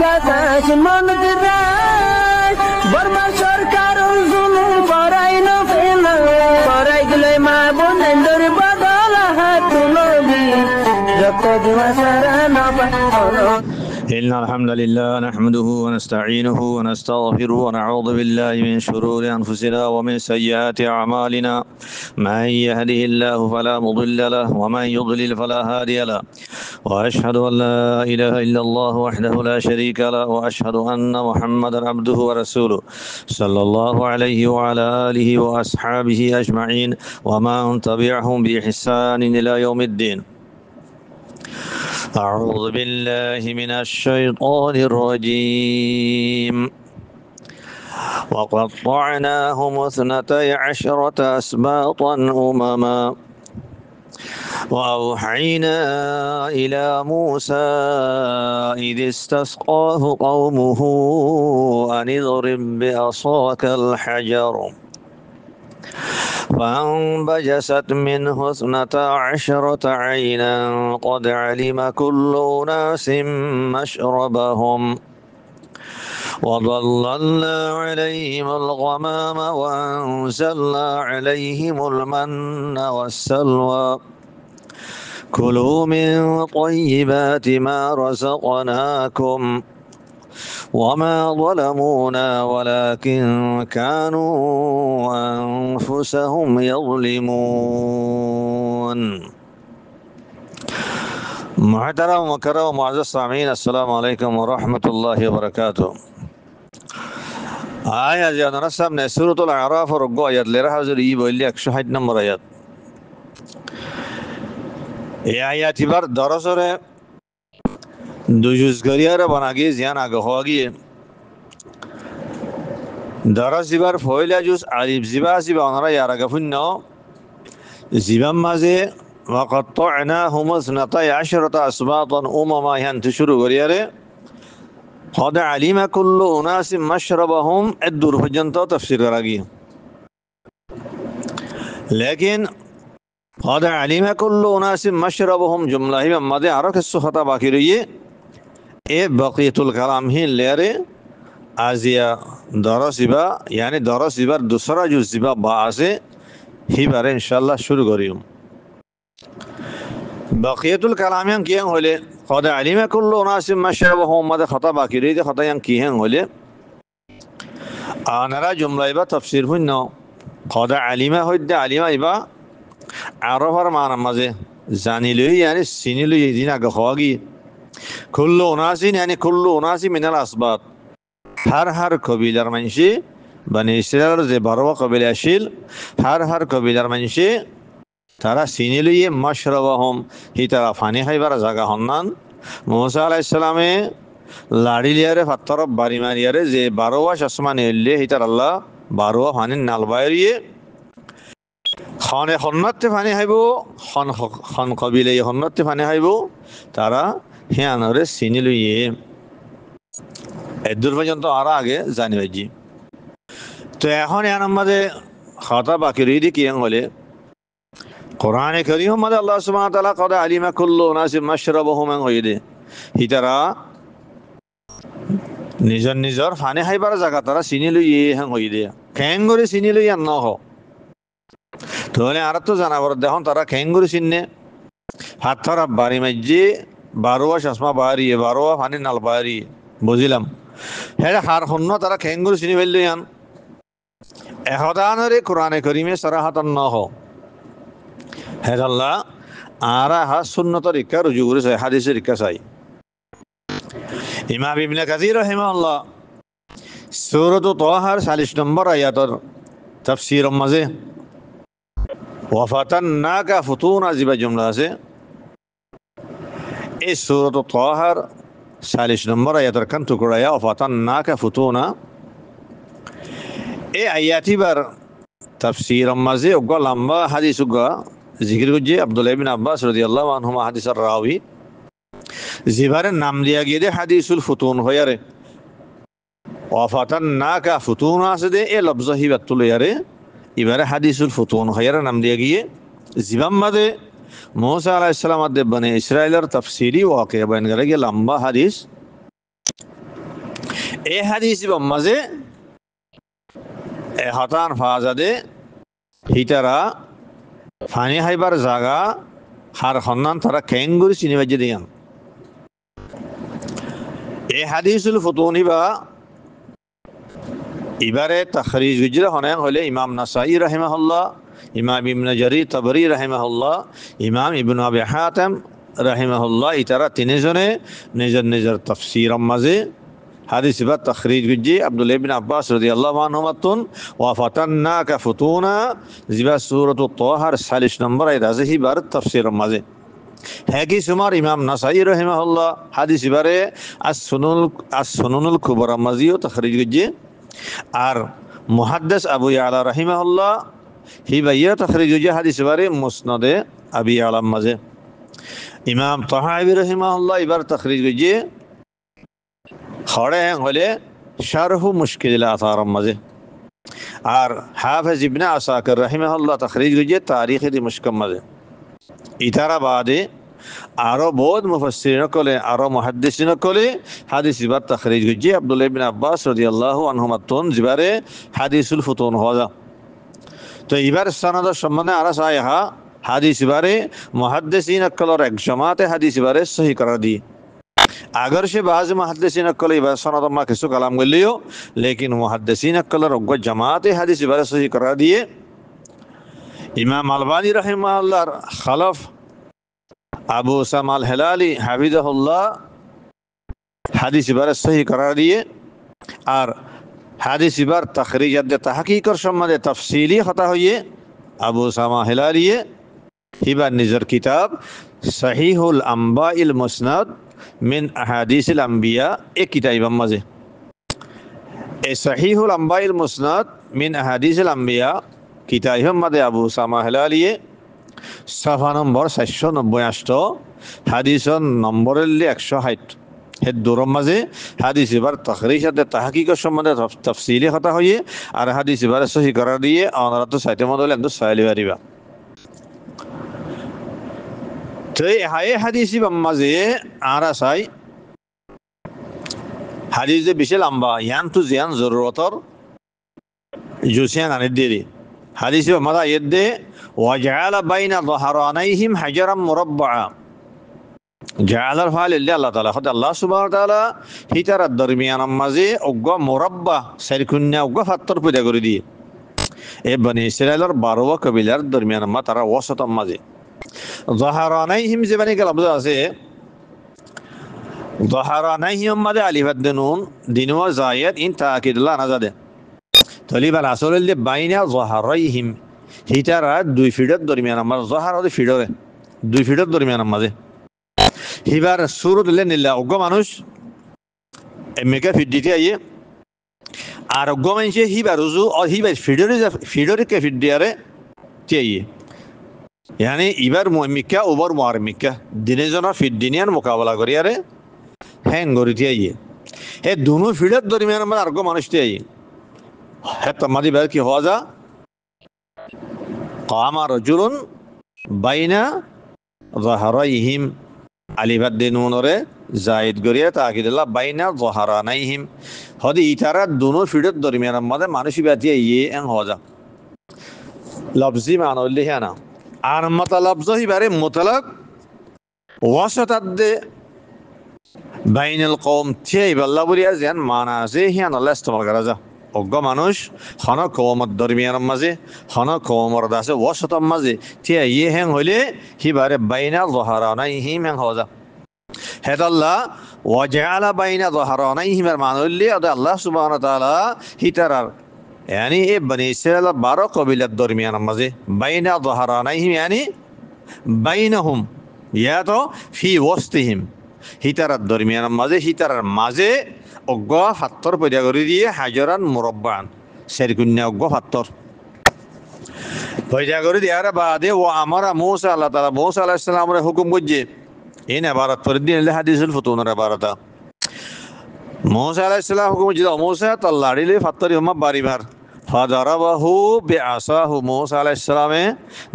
বাতাস মন দিরাই বর্মা সরকার জুলুম করাই না ফেলা করাই গেলে মা বোনেদের বদল হাত তুলবি যত দিবা সারা না পারো إن الحمد لله نحمده ونستعينه ونستغفره ونعوذ بالله من شرور أنفسنا ومن سيئات أعمالنا من يهده الله فلا مضل له ومن يضلل فلا هادي له وأشهد أن لا إله إلا الله وحده لا شريك له وأشهد أن محمدا عبده ورسوله صلى الله عليه وعلى آله وأصحابه أجمعين ومن تبعهم بإحسان إلى يوم الدين. أعوذ بالله من الشيطان الرجيم. وقطعناهم 12 أسباطا أمما وأوحينا إلى موسى إذ استسقاه قومه أن اضرب بعصاك الحجر فانبجست منه 12 عينا قد علم كل أناس مشربهم وظللنا عليهم الغمام وأنزلنا عليهم المن والسلوى كلوا من طيبات ما رزقناكم وما ظلمونا ولكن كانوا أنفسهم يظلمون. محترم ومكرم ومعزز السامعين السلام عليكم ورحمة الله وبركاته. آية جاءنا سامنا سورة الأعراف ورقوا آيات لرحزر يبو اللي أكشحت نمبر آيات এই আয়াতি বার দরসরে দুজুজ গরিয়ারে বানাগি জিয়ান আগে হওয়াগিয়ে দরস জিবার ফয়লা জুস আলিফ জিবা জিবা ওনারা ইয়ার আগে ফুন্য জিবাম মাঝে وقطعناهم 12 أسباطا أمما ينت শুরু গরিয়ারে قد علم كل أناس مشربهم الدور পর্যন্ত তাফসীর করা গিয়ে লেকিন قد علم كل أناس مشربهم جملہ ہی مدے آرہ کسو خطا باقی رہیے اے بقیت الکلام ہی لیرے آزیا درسیبا یعنی درسیبا دوسرا جو زیبا باعثے ہی بارے انشاءاللہ شروع کریوں بقیت الکلام یان کیاں ہولے قد علم كل أناس مشربهم مدے خطا باقی رہی دے خطا یان کیاں ہولے آنرا جملہ با تفسیر ہوئی قد علم ہوئی دے علم با আরফার মানা মাঝে জানিলই يعني চিনিলই দিন আগে হওয়াগি কুল্লু উনাসিন يعني কুল্লু উনাসি মিনাল আসবাত হার কবিলার মানুষে বনি ইসরায়েলের যে 12 কবিলা আছিল হার কবিলার মানুষে তারা চিনিলই মাশরাবাহুম হি তারা পানি খাইবার জায়গা হন্নান মুসা আলাইহিস সালামে লাড়িলিয়ারে পাথর বাড়ি মারিয়ারে যে 12 আসমানে এলে হি তার আল্লাহ 12 পানি নাল বাইরিয়ে খানে হন্নতে পানি হাইব খন কবিলে হন্নতে পানি হাইব তারা হিয়ানরে চিনি লইয়ে এদূর পর্যন্ত আর আগে জানি পাইছি তো এখন এর মধ্যে খাতা বাকি রইদি কি হলে কোরআনে কারীম মধ্যে আল্লাহ সুবহানাহু ওয়া তাআলা قد علم كل اناس مشربهم হইদে হিতারা নিজর পানি হাইবার জায়গা তারা চিনি লইয়ে হ্যাঁ হইদে কেন করে চিনি লইয়া ন হ তাহলে আর তো জানাবার দেখুন তারা খেঙ্গুরি চিহ্নে হাত ধরা বাড়ি মাঝে 12 চশমা বাড়ি 12 পানি নাল বাড়ি বুঝিলাম হ্যাঁ হার হন্য তারা খেঙ্গুরি চিনি ফেললে আন এহদানরে কোরআনে কারীমে সরাহাতান ন হ হ্যাঁ আল্লাহ আর হা সুন্নত তরিকা রুজু করে চাই হাদিসের রিকা চাই ইমাম ইবনে কাসির রাহিমাহুল্লাহ সূরাত তাহার 40 নম্বর আয়াতের তাফসীরের মাঝে وفتناك فتونا জিবা জুমলা আছে এই সূরাত তাহার 40 নম্বর আয়াতের কান টুকরা وفتناك فتونا এই আয়াতি বার তাফসীর মাঝে ওগা লম্বা হাদিস ওগা জিকির করছে আব্দুল্লাহ ইবনে আব্বাস রাদিয়াল্লাহু আনহুমা হাদিসের রাওয়ি জিবারের নাম দিয়া গিয়ে হাদিসুল ফুতুন হয়ারে وفتناك فتونا আছে দে এই লফজ হিবাতুল ইয়ারে এবারে হাদিসুল ফুতুন হয়ারে নাম দিয়া গিয়ে জিবাম মাদে মুসা আলাইহিস সালাম আদে বনে ইসরাইলের তাফসীরি ওয়াকিয়া বয়ান করে গিয়ে লম্বা হাদিস এই হাদিস মাঝে হতান ফাজাদে হিতারা ফানি হাইবার জাগা হার হন্নান তারা কেঙ্গুরি চিনিবাজি দিয়ান এই হাদিসুল ফুতুনি বা ইবারে তাখরিজ গুজরা হনে হলে ইমাম নাসাই রাহিমাহুল্লাহ, ইমাম ইবনে জারির তাবরি রাহিমাহুল্লাহ, ইমাম ইবনে আবি হাতিম রাহিমাহুল্লাহ ইতারা তিনজনে নিজের নিজের তাফসীর মাঝে হাদিস বা তাখরিজ গুজি আব্দুল্লাহ ইবনে আব্বাস রাদিয়াল্লাহু আনহু মাতুন ওয়া ফাতান্নাকা ফুতুনা জিবা সূরাতুত তাহার 40 নম্বর আয়াত আছে হিবার তাফসীর মাঝে হ্যাকি সুমার ইমাম নাসাই রাহিমাহুল্লাহ হাদিস বারে আস-সুনুনুল কুবরা মাজিও তাখরিজ গুজি আর মুহাদ্দিস আবু ইয়ালা রাহিমাহুল্লাহ হি বাইয়া তাখরিজ গুজি হাদিস বারে মুসনাদে আবি ইয়ালা মাঝে ইমাম তাহাবি রাহিমাহুল্লাহ এবার তাখরিজ গুজি খড়ে হলে শারহু মুশকিল আসার মাঝে আর হাফেজ ইবনে আসাকির রাহিমাহুল্লাহ তাখরিজ গুজি তারিখ দিমশক মাঝে ইতারা বাদে আরো বহুত মুফাসসিরিন কলে আরো মুহাদ্দিসিন কলে হাদিস ইবার তাখরিজ গুজি আব্দুল্লাহ ইবনে আব্বাস রাদিয়াল্লাহু আনহুমা তুন জিবারে হাদিসুল ফুতুন হওয়া তো এবার সনদ সম্বন্ধে আরা সাইহা হাদিস ইবারে মুহাদ্দিসিন কলর এক জামাতে হাদিস ইবারে সহি করা দি अगर से बाज मुहद्दिसीन कल सनद मा किसु कलाम गलियो लेकिन मुहद्दिसीन कल रग जमात हदीस बारे सही करा दिए इमाम अलबानी रहमहुल्लाह खलफ अबू उसामा अल हिलाली हाफिज़हुल्लाह हदीस बारे सही करा दिए और हदीस बार तखरीज दे तहकीक और सम्बन्धे तफसीली खता हुई अबू उसामा हिलाली हिबा निजर किताब सहीहुल अंबाइल मुस्नद मिन अहादीसिल अंबिया एक किताब मजे ए सहीहुल अंबाइल मुस्नद मिन अहादीसिल अंबिया किताब मदे अबू उसामा हिलालिए सफा नम्बर 798 हादीस नम्बर 160 हे दूर मजे हादीस बार तखरीज दे तहकीक सम्बन्धे तफसीली खता हुई और हादीस बार सही करा दिए और तो साइते मदले अंदर साइली बारीबा तो हाय हादीस मजे आरा साई हादीस बिशे लंबा यान तो जियान जरूरतर जुसियान अनिदेरी हादीस मदा यदे वजअल बैन ظهرانيهم حجرا مربعا جعل الفعل الله تعالى خد الله سبحانه وتعالى হিতার দরমিয়ান মাঝে অগ্গ মুরাব্বা সারকুন্না অগ্গ ফাত্তর পয়দা করে দিয়ে এ বনি ইসরাইলের 12 কবিলার দরমিয়ান মা তারা ওয়াসত মাঝে ظهرانيهم زبانی کا لفظ আছে ظهرانيهم ماذا الف النون دين وزايد ان تاكيد الله نزاده طالب الاصل اللي بين ظهريهم হিতারা 2 ফিটের দরমিয়ান আমার ظهر ওদের ফিটরে 2 ফিটের দরমিয়ান মাঝে হিবার সুরত লেনিল্লা অগ্গ মানুষ এমকে ফিট দিতে আইয়ে আর অগ্গ মানুষে হিবার রুজু আর হিবার ফিটরে কে ফিট দিয়ারে চাইয়ে यानी इबार मुमिक्का ओवर मुआरमिक्का दिने जना फिट दिनियान मुकाबला करियारे हैन गरिती आइए हे दोनों फिडर दरमियान में अर्गो मानुषते आइए है तमादी बार की हवाजा कामा रजुलन बाइना ظهريهم अलीबद दिनून रे जायद गरिया ताकिदल्ला बाइना ظهرانيهم हदी इतारा दोनों फिडर दरमियान में मानुषी बाती आइए एन हवाजा लफ्जी मानो लिया ना আর মতলব জহিবারে মুতলাক ওয়াসাতাদে বাইনাল কওম তিয়াই আল্লাহ বলিয়া যেন মানা আছে হিয়ান আল্লাহ ইস্তেমাল করা যা অজ্ঞ মানুষ হন কওমত দরমিয়ান মাঝে হন কওমর দাসে ওয়াসাতাম মাঝে তিয়াই ইয়ে হেং হইলে হিবারে বাইনা ظهرانيهم হেং হওয়া যা হেদাল্লাহ ওয়াজআলা বাইনা ظهرانيهم এর মানে হইলে আল্লাহ সুবহানাহু ওয়া তাআলা হিতারার यानी ये बनी इस्राइल 12 कबीला दरमियान मजे बैन ظهرانيهم यानी बैनहुम या तो फी वस्तिहिम हितार दरमियान मजे हितार माजे অজ্ঞ ফাত্তর পয়দা করে দিয়ে হাজারান মুরাব্বান সেরকুন্না অজ্ঞ ফাত্তর পয়দা করে দেওয়ার বাদে ও আমরা মুসা আল্লাহ তাআলা মুসা আলাইহিস সালামের হুকুম করছে এই ইবারত করে দিন হাদিসুল ফুতুনের ইবারত মুসা আলাইহিস সালাম হুকুম করছে মুসা তাল্লাড়িলে ফাত্তরি হমা বারিবার ফাদারাবাহু বিআসাহু মুসা আলাইহিস সালামে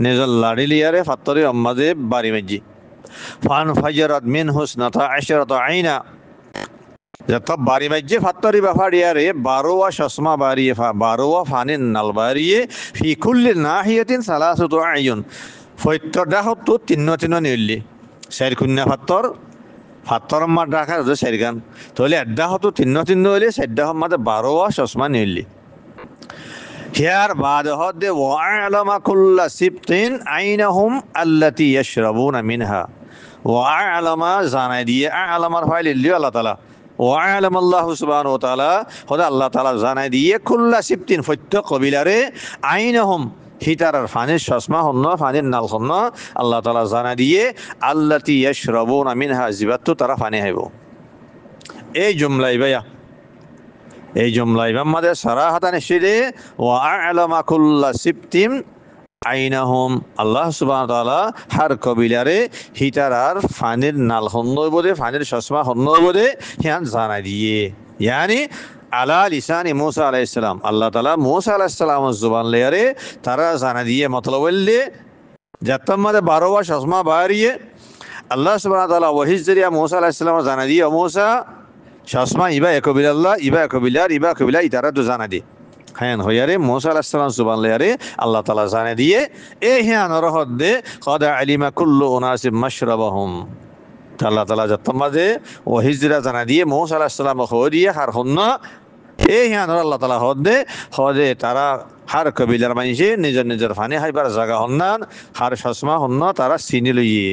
নিজল লাড়ি লিয়ারে ফাত্তরি আম্মাদে বারি মেজি ফান ফাজরাত মিন হুসনাতা আশরাতা আইনা যত বাড়ি মাঝে ফাত্তরি বাফারিয়ারে বারোয়া চশমা বাড়িয়ে বারোয়া ফানির নাল বাড়িয়ে ফি কুল্লি নাহিয়াতিন সালাসাতু আয়ুন ফৈত্তর ডাহত তিন্ন তিন্ন নিউল্লি চার খুন্না ফাত্তর মার ডাকা চার গান তাহলে এড্ডা হতো তিন্ন তিন্ন হইলে চারডা মাঝে বারোয়া চশমা নিউল্লি হিয়ার বাদ হদে ওয়ালামা কুল্লা সিবতিন আইনাহুম আল্লাতি ইয়াশরাবুনা মিনহা ওয়ালামা জানাই দিয়ে আলামার ফাইল ইল্লি আল্লাহ তাআলা ওয়ালাম আল্লাহ সুবহানাহু ওয়া তাআলা হদে আল্লাহ তাআলা জানাই দিয়ে কুল্লা সিবতিন প্রত্যেক কবিলারে আইনাহুম হিতারার ফানির চশমা হন্ন ফানির নাল হন্ন আল্লাহ তাআলা জানাই দিয়ে আল্লাতি ইয়াশরাবুনা মিনহা জিবাতু তারা ফানি হাইব এই জুমলাই ভাইয়া এই জুমলা ইমাম মাদের সারাহাতান এসেছে ওয়া আ'লামা কুল্লা সিবতিম আইনাহুম আল্লাহ সুবহানাহু ওয়া তাআলা হার কবিলারে হিতারার ফানির নাল হন্নই বদে ফানির চশমা হন্নই বদে হিয়ান জানাই দিয়ে ইয়ানি আলা লিসানি মুসা আলাইহিস সালাম আল্লাহ তাআলা মুসা আলাইহিস সালামের জবান লেয়ারে তারা জানাই দিয়ে মতলব বললে যাতম মাদে 12 বার চশমা বাড়িয়ে আল্লাহ সুবহানাহু ওয়া তাআলা ওয়াহিজ জরিয়া মুসা আলাইহিস সালাম জানাই দিয়ে মুসা চশমা ইবা একবিলাল্লাহ ইবা একবিলার ইবা একবিলা ইতারা তো জানা দি হ্যাঁ হইয়ারে মুসা আলাইহিস সালাম সুবহান লেয়ারে আল্লাহ তাআলা জানে দিয়ে এ হ্যাঁ নরহদ দে কদ আলিমা কুল্লু উনাসিব মাশরাবাহুম আল্লাহ তাআলা যতমাদে ও হিজরা জানা দিয়ে মুসা আলাইহিস সালাম হদিয়ে হার হন্না এ হ্যাঁ নর আল্লাহ তাআলা হদে হদে তারা হার কবিলার মানুষে নিজের নিজের ফানি হাইবার জায়গা হন্নান হার চশমা হন্ন তারা চিনি লইয়ে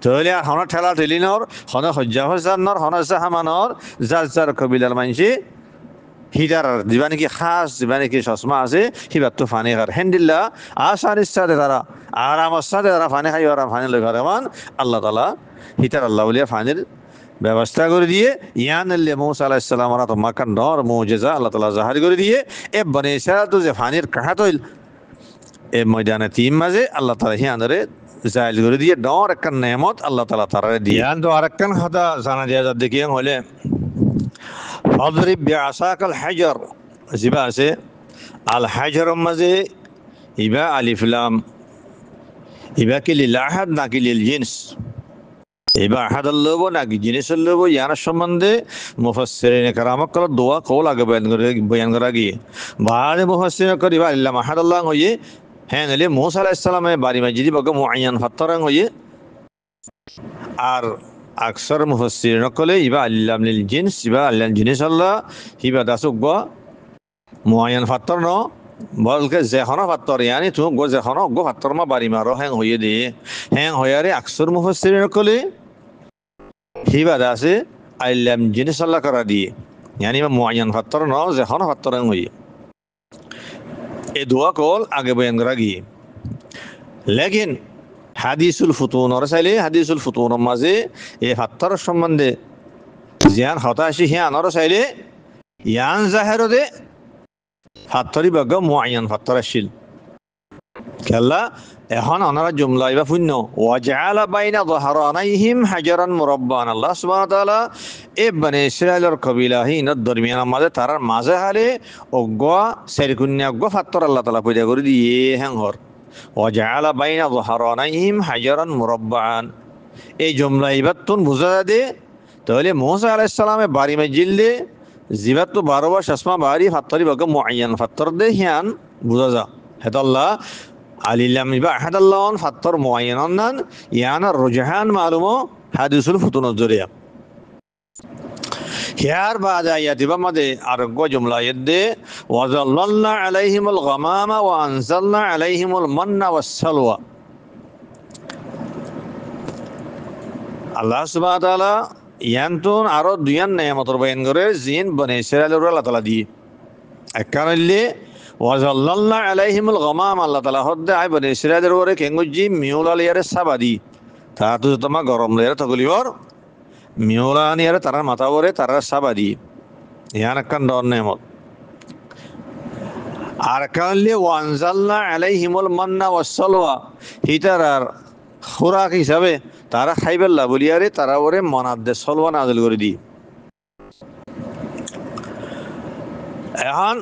তাহলে আর হন ঠেলা ঠেলিনর হন হজ্জা হজানর হন জাহামানর যার যার কবিলার মানুষে হিটার দিবা নাকি খাস দিবা নাকি চশমা আছে হিবার তো ফানি খার হ্যান্ডিল্লা আসানির সাথে তারা আরামের সাথে তারা ফানি খাই আর ফানি লই খার এমন আল্লাহ তাআলা হিটার আল্লাহ বলিয়া ফানির ব্যবস্থা করে দিয়ে ইয়ান মুসা আলাইহিস সালাম ওরা তো মাকান নর মুজিজা আল্লাহ তাআলা জাহির করে দিয়ে এ বনে ইসরাইল তো যে ফানির কাহাত হইল এ ময়দানে তিম মাঝে আল্লাহ তাআলা হিয়ানরে জাহির করে দিয়ে ডর একটা নেয়ামত আল্লাহ তাআলা তারে দিয়ে ইয়ান তো আরেকখান কথা জানা যায় যা দেখিয়ে হলে ফাদরিব বিআসাকাল হাজার জিবা আছে আল হাজার মাঝে ইবা আলিফ লাম ইবা কি লিল আহাদ নাকি লিল জিনস এবার আহাদাল লব নাকি জিনিসের লব ইয়ার সম্বন্ধে মুফাসসিরিন কেরামক কল দোয়া কল আগে বয়ান করা গিয়ে বাদে মুফাসসিরিন করিবা আল্লাহ আহাদাল্লাহ হইয়ে হ্যাঁ নলে মুসা আলাইহিস সালামের বাড়ি মসজিদ বগ মুআয়্যান ফাত্তরাং হইয়ে আর আকসার মুফাসসিরিন কলে ইবা আল্লাহ লিল জিনস ইবা আল্লাহ জিনিস আল্লাহ হিবা দাসুক গ মুআয়্যান ফাত্তর ন বলকে যেখন ফাত্তর ইয়ানি তুমি গো যেখন গো ফাত্তর মা বাড়ি মারো হ্যাং হইয়ে দে হ্যাং হইয়ারে আকসার মুফাসসিরিন কলে হিবা দাসে আল্লাহ জিনিস আল্লাহ করা দিয়ে ইয়ানি মুআয়্যান ফাত্তর ন যেখন ফাত্তরাং হইয়ে এই দোয়া কল আগে বয়ান করা গিয়ে লেকিন হাদিসুল ফুতুন চাইলে হাদিসুল ফুতুনের মাঝে এই ফাত্তর সম্বন্ধে জিয়ান হতাশি হিয়ানর চাইলে ইয়ান জাহেরো দে ফাত্তরি বগ মুআয়্যান ফাত্তর আসিল কেলা এখন অনারা জুমলা ইবা শূন্য ওয়াজআলা বাইনা যহরানাইহিম হাজারান মুরাব্বান আল্লাহ সুবহানাহু ওয়া তাআলা এ বনে ইসরাইলের কবিলা হিনত দরমিয়ানের মাঝে তারার মাঝে হালে অগ্গা সেরকুন্যা অগ্গা ফাত্তর আল্লাহ তাআলা পয়দা করে দিয়ে হ্যাংহর ওয়াজআলা বাইনা যহরানাইহিম হাজারান মুরাব্বান এই জুমলা ইবাতুন বুঝা দে তাহলে মুসা আলাইহিস সালামের বাড়ি মসজিদে জিবাত তো 12 বার চশমা বাড়ি ফাত্তরি বগ মুআয়্যান ফাত্তর দে হিয়ান বুঝা যা হেতাল্লাহ আলিলাম ইবা আহাদাল্লাহন ফাত্তর মুআয়্যানান নান ইয়ানার রুজহান মালুমো হাদিসুল ফুতুনের জরিয়া হিয়ার বাদ আয়াতিবা মাদে আরগ্য জুমলা ইদে ওয়াজাল্লালনা আলাইহিমুল গামামা ওয়া আনজালনা আলাইহিমুল মান্না ওয়াস সালওয়া আল্লাহ সুবহানাহু ওয়া তাআলা ইয়ানতুন আরো দুইয়ান নেয়ামতর বয়ান করে জিন বনে ইসরাইলের আল্লাহ তাআলা দিয়ে এককারলে ওয়াজাল্লালনা আলাইহিমুল গামাম আল্লাহ তাআলা হদ্দে আই বনে ইসরাইলের ওরে কেঙ্গুজি মিউলা লিয়ারে সাবাদি তা তো তোমা গরম লিয়ারে তগলিওর মিউলা নিয়ারে তারার মাথা ওরে তারার সাবাদি ইয়ান একখান ডর নেয়ামত আর কানলে ওয়ানজালনা আলাইহিমুল মান্না ওয়াস সালওয়া হিতারার খুরাক হিসাবে তারা খাইবেল্লা বলিয়ারে তারা ওরে মনাদ্দে সলওয়া নাজিল করে দি এখন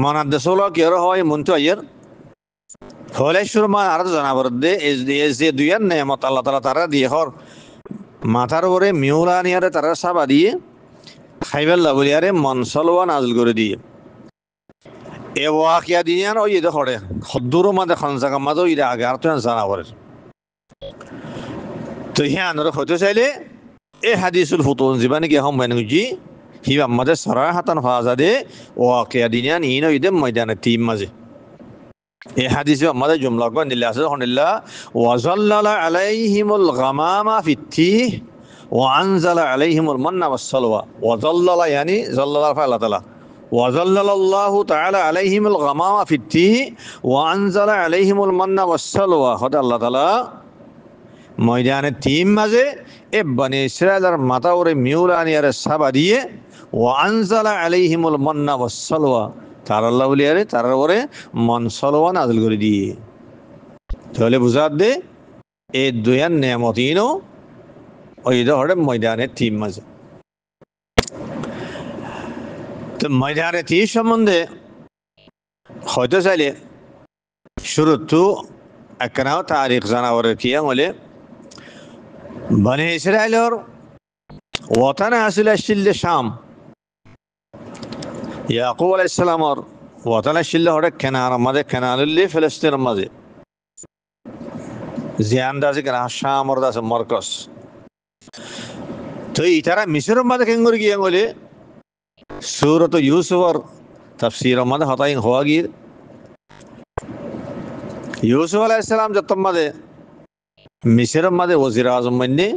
মনাদ্দে সলওয়া কি হয় মনতো আইয়ার হলে সুরমান আর জানাবার দে এজ যে দুইয়ার নেয়ামত আল্লাহ তাআলা তারা দিয়ে হর মাথার ওরে মিউলা নিয়ারে তারা সাবা দিয়ে খাইবেল্লা বলি আরে মনসলওয়া নাজল করে দিয়ে এ ওয়াকিয়া দিয়ে ওই এটা করে হদ্দুরও মাঝে খনসাকা মাঝে ওই আগে আর তো জানা করে তো হ্যাঁ আনারা হতে চাইলে এ হাদিসুল ফুতুন জীবানি কি হম বেনুজি হিবা আমাদের সারা হাতান ফাজা দে ওয়াকিয়া দিয়ে ইন ওই দে ময়দানের টিম মাঝে এ হাদিসে আমাদের জুমলা কো নিল্লা আছে হনিল্লা ওয়াজাল্লালা আলাইহিমুল গামামা ফিত্তিহ وأنزل عليهم المن والسلوى وظلل يعني ظلل فعل تعالى وظلل الله تعالى عليهم الغمام في التيه وأنزل عليهم المن والسلوى هذا الله تعالى ময়দান তিন মাঝে এ বনি ইসরাইলের মাথা ওরে মিউলানিয়ার সাবা দিয়ে ওয়ানজালা আলাইহিমুল মান্না ওয়াসসালওয়া তার আল্লাহ বলিয়ারে তার ওরে মন সলওয়া নাযিল করে দিয়ে তাহলে বুঝাত দে এই দুয়ান নেয়ামতিনো ওই ধরে ময়দানের তিন মাঝে তো ময়দানের তিন সম্বন্ধে হয়তো চাইলে শুরুতু একনাও তারিখ জানাওয়ারের কিয়া বলে বনি ইসরাইলের ওয়াতানে আসলে আসছিল শাম ইয়াকুব আলাইহিস সালামর ওয়াতানে আসছিল হরে কেনার মাঝে কেনারুল্লি ফিলিস্তিনের মাঝে যে আন্দাজে কেনা শামর দাসে মরকস তো ইতারা মিশরের মাঝে কেন করে গিয়ে বলে সূরাত ইউসুফর তাফসীরের মাঝে হতাই হওয়া গিয়ে ইউসুফ আলাইহিস সালাম যত মাঝে মিশরের মাঝে ওজির আজম মানে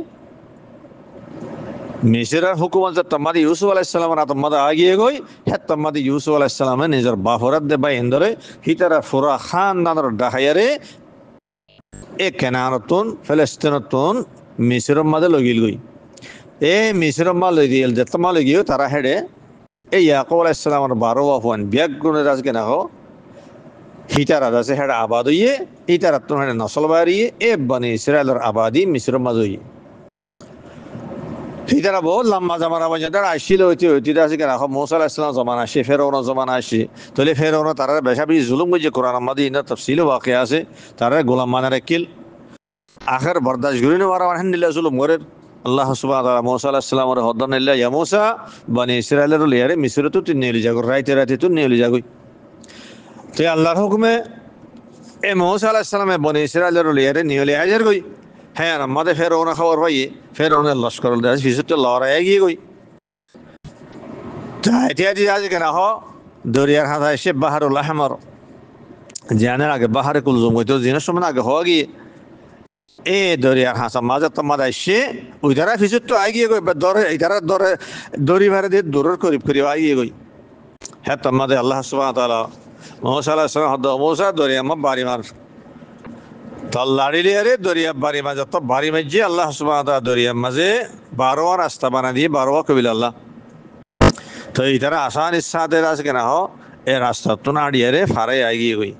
মিশরের হুকুমত যত মাঝে ইউসুফ আলাইহিস সালামের আতম মাঝে আগিয়ে গই হেত মাঝে ইউসুফ আলাইহিস সালামে নিজের বাফরাত দে বাই ইন্দরে হিতারা ফুরা খানদানের ডাহায়ারে এ কেনানতুন ফিলিস্তিনতুন মিশরের মাঝে লগিল গই এ মিশরের মাঝে লগিল যত মাঝে লগিও তারা হেডে এই ইয়াকুব আলাইহিস সালামের 12 ওয়াফন বিয়াক গুণে রাজকে না হো হিতারা দাসে হেডা আবাদ হইয়ে হিতারা তো হেডে নসল বাড়িয়ে এ বনি ইসরাইলের আবাদি মিশরের মাঝে হইয়ে হিতারা বহুত লম্বা জামানা পর্যন্ত আসছিল হইতে হইতে আছে কেন মুসা আলাইহিস সালাম জমানা আসে ফেরাউনের জমানা আসে তাহলে ফেরাউন তারা বেশা বেশি জুলুম করছে কোরআন মাঝে ইনা তাফসীল ওয়াকিয়া আছে তারা গোলাম মানে রাখিল আখের বরদাস্ত করি নেওয়ার আলহামদুলিল্লাহ জুলুম করে আল্লাহ সুবহানাহু ওয়া তাআলা মুসা আলাইহিস সালামের হদ্দান ইল্লা ইয়া মুসা বনি ইসরাইলের লিয়ারে মিশরে তো তিন নিয়ে যাগো রাইতে রাইতে তো নিয়ে যাগো তো আল্লাহর হুকুমে এ মুসা আলাইহিস সালামে বনি ইসরাইলের লিয়ারে নিয়ে হাজির গই হ্যাঁ আমাদের ফেরাউন খবর পাইয়ে ফেরাউনের লস্কর দেশ ফিসুতে লড়াই গিয়ে গই ইত্যাদি আজ কেন হ দরিয়ার হাত এসে বাহারুল আহমর জানার আগে বাহারে কুলজুম হইতো জিনের সময় আগে হওয়া গিয়ে এ দরিয়ার হাসা মাঝে তোমার আসছে ওই ধারা ফিসুত তো আগিয়ে গই দরে এই ধারা দরে দড়ি ভাড়া দিয়ে দূরের করিব করিব আগিয়ে গই হ্যাঁ তোমাদের আল্লাহ সুবহানাহু ওয়া তাআলা মুসা আলাইহিস সালাম হদ মুসা দরিয়া মা বাড়ি মার তল্লাড়ি লিয়ারে দরিয়া বাড়ি মাঝে তো বাড়ি মাঝে আল্লাহ সুবহানাহু ওয়া তাআলা দরিয়ার মাঝে 12 রাস্তা বানা দিয়ে 12 কবিল আল্লাহ তো এই ধারা আসান ইসাদের আছে কেন হ এ রাস্তা তো না ডিয়ারে ফারে আগিয়ে গই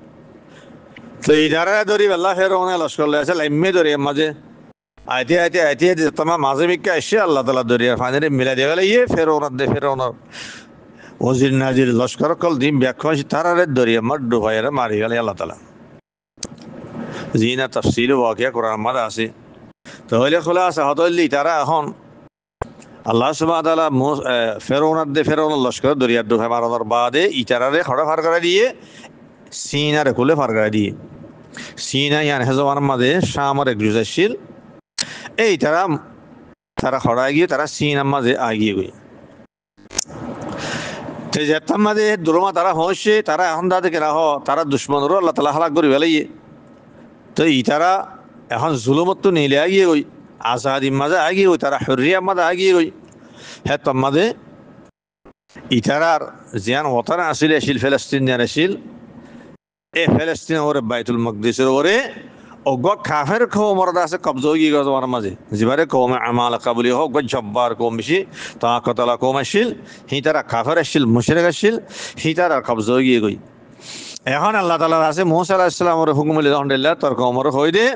তো এই ধারা দরি আল্লাহ ফেরাউনে লস্কর আছে লাইমে দরিয়ার মাঝে আইতে আইতে আইতে তোমার মাঝে বিকে আসে আল্লাহ তাআলা দরিয়ার ফানে মিলা দিয়ে গেল ইয়ে ফেরাউনের ওজির নাজির লস্কর কল দিন ব্যাখ্যা তারারে দরিয়া মার ডুবাইরে মারি গেল আল্লাহ তাআলা জিনা তাফসীল ওয়াকিয়া কোরআন মাঝে আছে তাহলে খোলাসা হতলি তারা এখন আল্লাহ সুবহানাহু ওয়া তাআলা ফেরাউনের লস্কর দরিয়ার ডুবাই মারানোর বাদে ইতারারে খড়া ফার করে দিয়ে সিনারে খুলে ফার করে দিয়ে সিনা ইয়ান হেজওয়ানের মাঝে শামের এক জুজাইছিল এই তারা খড়ায় গিয়ে তারা সিনার মাঝে আগিয়ে গই তো যেতাম মাঝে দুরমা তারা হচ্ছে তারা এখন দাদে কেনা তারা দুশ্মনেরও আল্লাহ তাআলা হালাক করে ফেলাইয়ে তো ইতারা এখন জুলুমত তো নিলে আগিয়ে গই আজাদির মাঝে আগিয়ে গই তারা হরিয়ার মাঝে আগিয়ে গই হ্যাঁ তোর মাঝে ইতারার জিয়ান ওতানা আসিল আসিল ফিলিস্তিন জিয়ান আসিল এ ফিলিস্তিন ওরে বাইতুল মাকদিসের ওরে অগ কাফের কওমের আছে কবজা গিয়ে গেছে ওর মাঝে জিবারে কওমে আমালাকা বলি হোক জব্বার কওম বেশি তাকতলা কওম আসিল হিতারা কাফের আসিল মুশরিক আসিল হিতারা কবজা গিয়ে গই এখন আল্লাহ তাআলা আছে মুসা আলাইহিস সালামের হুকুম হইলে আলহামদুলিল্লাহ তোর কওমের হই দে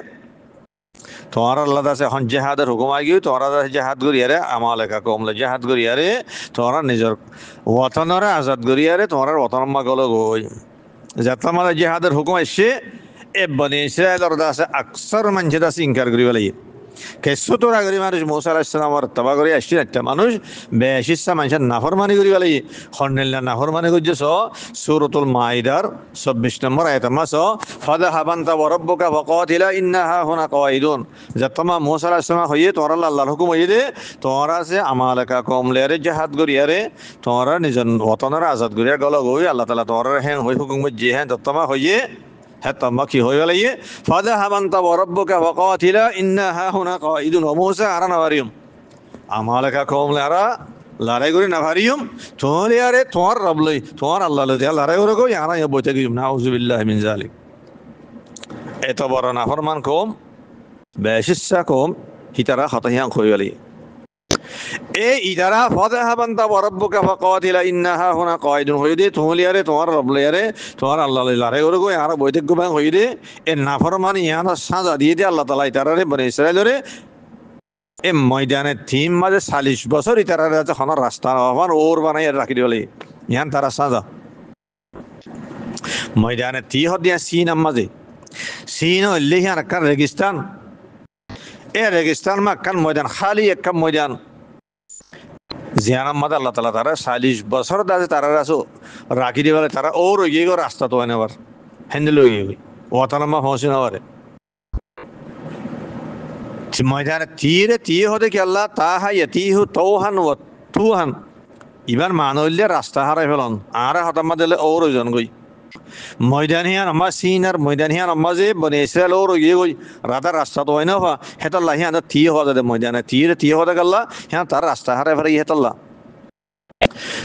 তোমার আল্লাহ আছে এখন জিহাদের হুকুম আগিয়ে তোরা জিহাদ করিয়ারে আমালাকা কওমলে জিহাদ করিয়ারে তোরা নিজের ওয়াতনরে আজাদ করিয়ারে তোমার ওয়াতন মাগল গই যাত্রা মাঝে জিহাদের হুকুম আসছে এ বনি ইসরাইলের আছে আকসার মানুষের আছে ইনকার করি বলে কেসু তোরা করি মানুষ মৌসা আলাইসালামর তবা করে আসছি একটা মানুষ বেশিসা মানুষের নাফরমানি করি বলে খন্ডেল্লা নাফরমানি করছে সূরাতুল মাইদার 26 নম্বর আয়াত মাস ফাদা হাবান্তা ওয়ারাব্বুকা ফাকাতিলা ইন্নাহা হুনা কাইদুন যতমা মৌসা আলাইসালাম হইয়ে তোরা আল্লাহর হুকুম হইয়ে দে তোরা সে আমালাকা কমলেরে জিহাদ করিয়ারে তোরা নিজের ওতনের আজাদ করিয়া গল গই আল্লাহ তাআলা তোরা হ্যাঁ হই হুকুম যে হ্যাঁ যতমা হইয়ে حتى مكي هو يليه فذهب أنت وربك وقاتلا إنا ها هنا قائد وموسى أرانا وريم أمالك قوم لارا لارا يقولي نفاريم تولي أري توار رب لي توار الله لدي لارا يقولي يانا يبوتك نعوذ بالله من ذلك اعتبار نفرمان قوم باشسا قوم هترا خطيان خوي يليه ইদারা ফাযাহাবান্তা ওয়ারাব্বুকা ফাকাতিলা ইন্নাহা হুনা কাইদুন হইদে তোলিয়ারে তোমার রবলিয়ারে তোমার আল্লাহ লারে ওরে গো আর বৈদিক বাং হইদে এ নাফরমানি ইয়ানা সাজা দিয়ে দে আল্লাহ তাআলা ইতারারে বনে ইসরাইলরে এ ময়দানে থিম মাঝে 40 বছর ইতারারে আছে হন রাস্তা হন ওর বানাই রাখি দিলে ইয়ান তারা সাজা ময়দানে থি হদিয়া সিন মাঝে সিন হইলে ইয়ান কান রেগিস্তান এ রেগিস্তান মা কান ময়দান খালি এক ময়দান জিয়ানার মধ্যে আল্লাহ তালা তারা 40 বছর দাঁড়ে তারা আসো রাখি দিয়ে বলে তারা ওর গিয়ে গো রাস্তা তো আবার হ্যান্ডেল হয়ে গিয়ে ওতানামা পৌঁছে নেওয়ারে ময়দানে তীরে হতে কি আল্লাহ তাহা ইতিহু তৌহান ও তুহান ইবার মান হইলে রাস্তা হারাই ফেলন আর হতামা দিলে ওর ওইজন গই ময়দানিয়ান আমার সিনার ময়দানিয়ান আমার যে বনে ইসরায়েল ওর গিয়ে গই রাধার রাস্তা তো হয় না বা হেতাল্লাহ হিয়ান থি হওয়া যাবে ময়দানে থি হতে গেল্লা হ্যাঁ তার রাস্তা হারাই ফেলে হেতাল্লাহ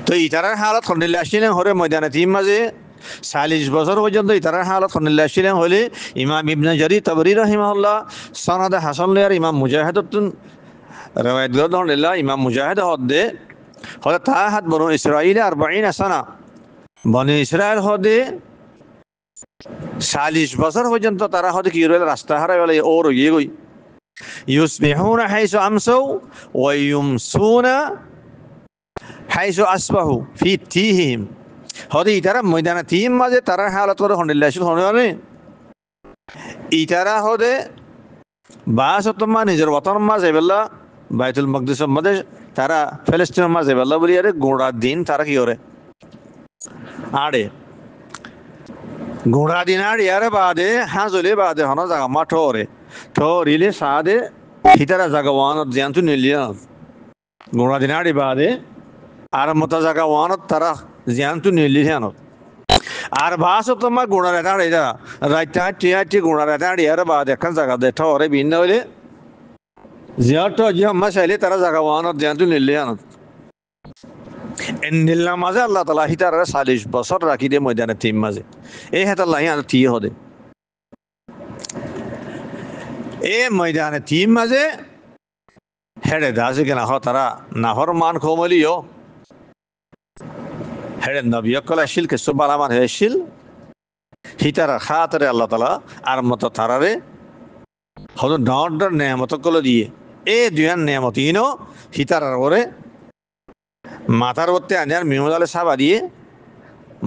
তো ইতারার হালত খন্ডিল্লা আসছিলেন হরে ময়দানে থিম মাঝে 40 বছর পর্যন্ত ইতারার হালত খন্ডিল্লা আসছিলেন হলে ইমাম ইবনে জারির তাবরি রাহিমাহুল্লাহ সনদে হাসান লিয়ার ইমাম মুজাহিদুন রওয়ায়াত গদহল্লাহ ইমাম মুজাহিদ হদে হলে তাহাত বনু ইসরাইল 40 সানা বনে ইসরায়েল হদে 40 বছর পর্যন্ত তারা হদে কি রইল রাস্তা হারাই বলে ওর গিয়ে গই ইউসবিহুনা হাইসু আমসাউ ওয়া ইউমসুনা হাইসু আসবাহু ফি তিহিম হদে ইতারা ময়দানে তিম মাঝে তারা হালত করে হন্ডিল্লাহ হনে ইতারা হদে বাসতমা নিজের ওতন মাঝে বেলা বাইতুল মকদিসের মাঝে তারা ফিলিস্তিনের মাঝে বেলা বলি আরে গোড়া দিন তারা কি করে আড়ে গোড়া দিন আর ইয়ারে বাদে হাজলে বাদে হন জায়গা মাঠরে ঠরিলে সাদে হিতারা জায়গা ওয়ানত জ্যান্তু নিলিয়া গোড়া দিন আড়ি বাদে আর মতো জায়গা ওয়ানত তারা জ্যান্তু নিলিয়ানত আর ভাষা তোমার গোড়া রেতা আড়ে যা রাইতা টিয়াটি গোড়া রেতা আড়ি ইয়ারে বাদে এখন জায়গা দে ঠরে ভিন্ন হইলে জিয়াটো জিয়াম্মা চাইলে তারা জায়গা ওয়ানত জ্যান্তু নিলিয়ানত নিল্লা মাঝে আল্লাহ তালা হিতার 40 বছর রাখি দিয়ে ময়দানে থিম মাঝে এই হেতাল্লাহ থি হদে এ ময়দানে থিম মাঝে হেড়ে দাসে কেনা হ তারা নাহর মান খমলিও হেড়ে নবিয়কল আসিল কে সুবালামান হয়েছিল হিতার খাতরে আল্লাহ তালা আর মতো তারারে হতো ডর নেয়ামত কলে দিয়ে এ দুয়ান নেয়ামত ইনো হিতার ওরে মাথার বর্তে আনার মিহদালে সাবা দিয়ে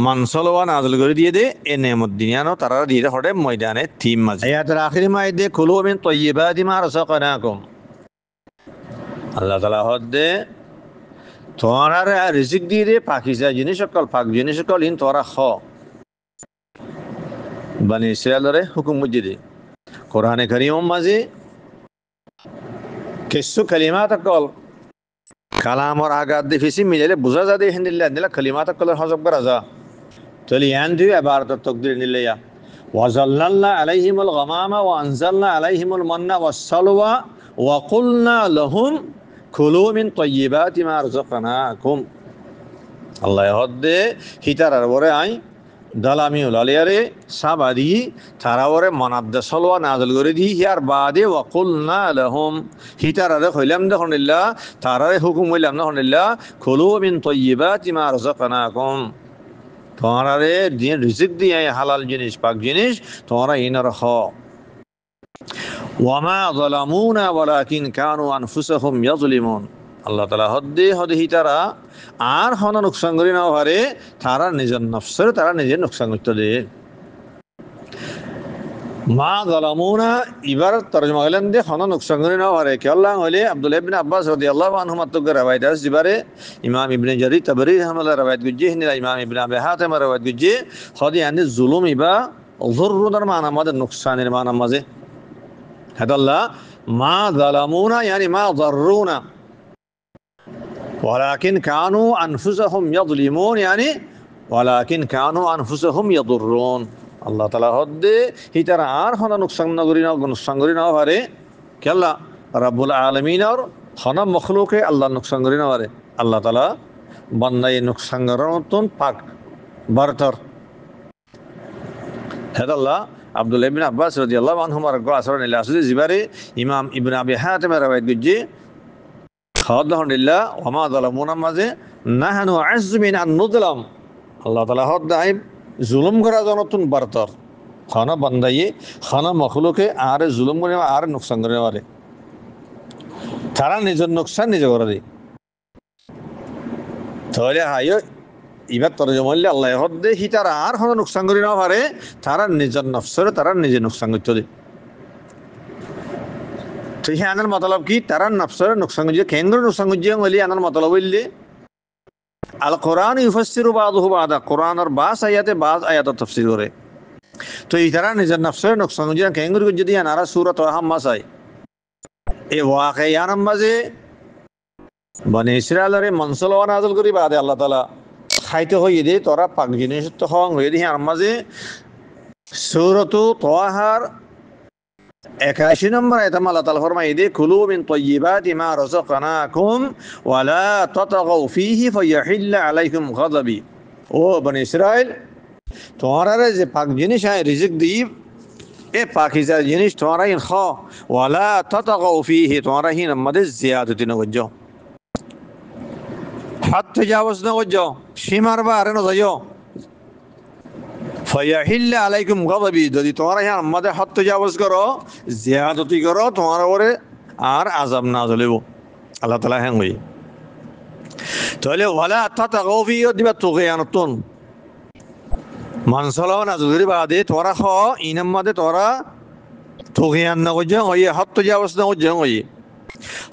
মানসলওয়া নাজল করে দিয়ে দে এ নেমত দিনিয়ানো তারা দিয়ে হড়ে ময়দানে থিম মাঝে আয়াতের আখিরি মাইদে কুলু মিন তাইয়্যিবাতি মা রাযাকনাকুম আল্লাহ তাআলা হদে তোরা রিজিক দিয়ে দে পাকিজা জিনিস সকল পাক জিনিস সকল ইন তোরা খ বনি ইসরাইলের হুকুম মুজিদে কোরআনে কারীম মাঝে কিছু কালিমাত কল কালামর আগাদ দিফিসি মিলে বুঝা যা দে হিন্দিল্লাহ দিলা কালিমাত কল হজব করা যা চলি ইয়ান দি ইবারত তাকদির নিলিয়া ওয়াজাল্লাল্না আলাইহিমুল গামামা ওয়া আনজালনা আলাইহিমুল মান্না ওয়াস সালওয়া ওয়া কুলনা লাহুম কুলু মিন তাইয়্যিবাতি মা রাযাকনাকুম আল্লাহ হদে হিতারার বরে আই দালামিউল আলিয়ারে সাবাদি তারাওরে মানাদ্দ সালওয়া নাযিল করে দি হিয়ার বাদে ওয়া কুলনা লাহুম হিতারারে কইলাম দেখুনিল্লাহ তারারে হুকুম হইলাম দেখুনিল্লাহ কুলু মিন তাইয়্যিবাতি মা রাযাকনাকুম তোমরারে দিন রিজিক দিয়ে হালাল জিনিস পাক জিনিস তোমরা ইনার হ ওয়ামা যালামুনা ওয়ালাকিন কানু আনফুসাহুম ইয়াজলিমুন আল্লাহ তাআলা হদে হিতারা আর হন নুকসান করি না পারে তারা নিজের নফসের তারা নিজের নুকসান করতে দে মা যালামুনা এবার তরজমা হলেন যে হন নুকসান করে না পারে কেল্লা হলে আব্দুল্লাহ ইবনে আব্বাস রাদিয়াল্লাহু আনহু মাত্তুক রাওয়ায়াত আছে জিবারে ইমাম ইবনে জারির তাবরি রাহমাতুল্লাহ রাওয়ায়াত গুজি হিনা ইমাম ইবনে আবি হাতিম রাওয়ায়াত গুজি হদি আনি জুলুম ইবা যুররুদার মানা মাদের নুকসানের মানা মাঝে হাদাল্লাহ মা যালামুনা yani মা যাররুনা ولكن كانوا أنفسهم يظلمون يعني ولكن كانوا أنفسهم يضرون আল্লাহ তাআলা হদ্দে হিতারা আর হনা নুকসান করি না পারে কেল্লা রাব্বুল আলামিনের হনা মখলুকে আল্লাহ নুকসান করি না পারে আল্লাহ তাআলা বান্দায়ে নুকসান করার পাক বারতর হেদাল্লাহ আব্দুল্লাহ ইবনে আব্বাস রাদিয়াল্লাহু আনহুমার আসরান ইলা আসদি জিবারে ইমাম ইবনে আবি হাতিম রাওয়ায়াত গুজি খাওয়াল্লাহুলিল্লাহ ওয়া মা যালামুনা মাঝে নাহানু আযযু মিন আন নুযলাম আল্লাহ তাআলা হদ্দাই জুলুম করা জনতুন বারতর খানা বান্দাইয়ে খানা মখলুকে আর জুলুম করে আর নুকসান করে পারে তারা নিজের নুকসান নিজে করে দেয় তাহলে হাইও এবার তরজমা আল্লাহ হদ্দে হি তারা আর হনা নুকসান করে না পারে তারা নিজের নফসরে তারা নিজে নুকসান করতে দেয় তো হি আনার মতলব কি তারা নফসরে নুকসান করছে কেন্দ্র নুকসান করছে বলি আনার মতলব বললে আল কোরআন ইউফাসসিরু বাযুহু বাদা কোরআনের বাস আয়াতে বাস আয়াত তাফসীর করে তো এই তারা নিজের নফসের নুকসান যে কেঙ্গুর যদি আনারা সূরা তাহা মাসাই এই ওয়াকিয়ার মাঝে বনি ইসরাইলের মনসল নাযিল করি বাদে আল্লাহ তাআলা খাইতে হইয়ে দে তোরা পাক জিনিস তো হং হইয়ে দি আর মাঝে সূরা তাহার 81 নম্বর আয়াতে আল্লাহ তাআলা ফরমায় দে কুলু মিন তাইয়্যিবাতি মা রাযাকনাকুম ওয়া লা তাতাগাউ ফীহি ফায়াহিল্লা আলাইকুম গাযাবি ও বনি ইসরাইল তোমরা যে পাক জিনিস আয় রিজিক দি এ পাকিজা জিনিস তোমরা ইন খাও ওয়া লা তাতাগাউ ফীহি তোমরা হিন আমাদের জিয়াদতি না করছো হাত তাজাওয়াজ না করছো সীমার বারে না যাও ফায়াহিল্লা আলাইকুম গাযাবি যদি তোমরা হিন আমাদের হাত তাজাওয়াজ করো জিয়াদতি করো তোমার উপরে আর আযাব নাযিল হইব আল্লাহ তাআলা হেন হই তাহলে ওয়ালা তাতাগাউ ফীহি দিবা তুগয়ানতুন মানসলাও নাযিল বাদে তোরা খ ইনাম মাদে তোরা তুগয়ান না করছো ওই হাত তাজাওয়াজ না করছো ওই